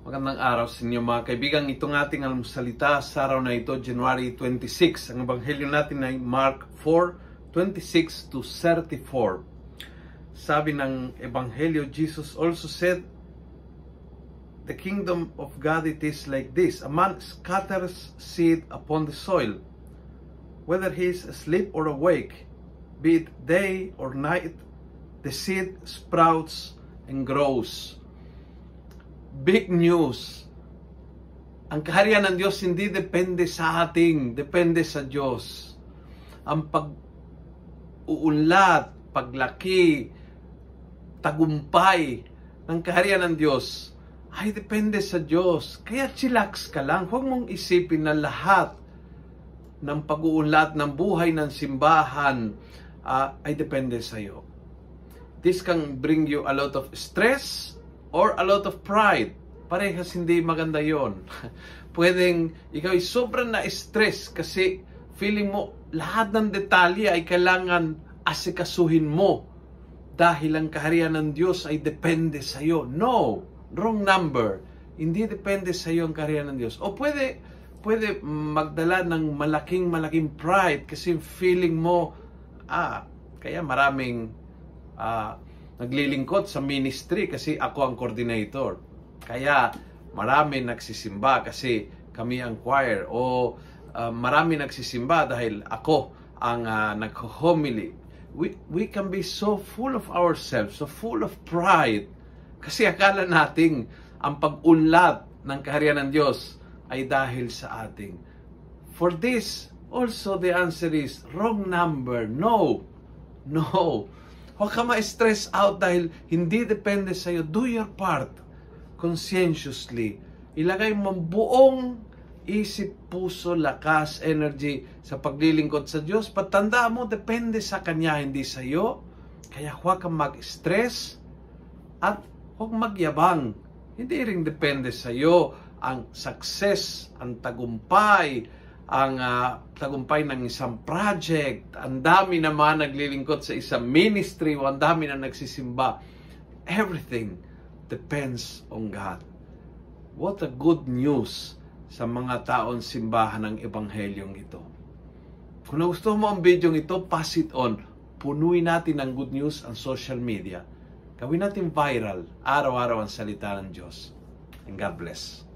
Magandang araw sa inyo mga kaibigan. Itong ating almusalita sa araw na ito, January 26. Ang ebanghelyo natin ay Mark 4:26 to 34. Sabi ng ebanghelyo, Jesus also said, "The kingdom of God it is like this. A man scatters seed upon the soil. Whether he is asleep or awake, be it day or night, the seed sprouts and grows." Big news. Ang kaharian ng Diyos hindi depende sa ating, depende sa Diyos. Ang pag-uunlad, paglaki, tagumpay ng kaharian ng Diyos ay depende sa Diyos. Kaya chillax ka lang. Huwag mong isipin na lahat ng pag-uunlad ng buhay ng simbahan ay depende sa iyo. This can bring you a lot of stress or a lot of pride. Parehas hindi maganda yon. Pwedeng ikaw ay sobrang na-stress kasi feeling mo lahat ng detalye ay kailangan asikasuhin mo dahil ang kaharian ng Diyos ay depende sa iyo. No, wrong number. Hindi depende sa iyo ang kaharian ng Diyos. O pwede magdala ng malaking pride kasi feeling mo kaya maraming naglilingkod sa ministry kasi ako ang coordinator. Kaya marami nagsisimba kasi kami ang choir. O marami nagsisimba dahil ako ang nag-homily. We can be so full of ourselves, so full of pride. Kasi akala nating ang pag-unlad ng kaharian ng Diyos ay dahil sa ating. For this, also the answer is wrong number. No. Huwag ka ma-stress out dahil hindi depende sa iyo. Do your part conscientiously. Ilagay mo buong isip, puso, lakas, energy sa paglilingkod sa Diyos. Patandaan mo, depende sa Kanya, hindi sa iyo. Kaya huwag kang mag-stress at huwag magyabang. Hindi rin depende sa iyo ang success, ang tagumpay, ang tagumpay ng isang project. Ang dami naman naglilingkod sa isang ministry o ang dami na nagsisimba. Everything depends on God. What a good news sa mga taon simbahan ng ebanghelyong ito. Kung gusto mo ang video ito, pass it on. Punuin natin ng good news ang social media. Gawin natin viral, araw-araw ang salita ng Diyos. And God bless.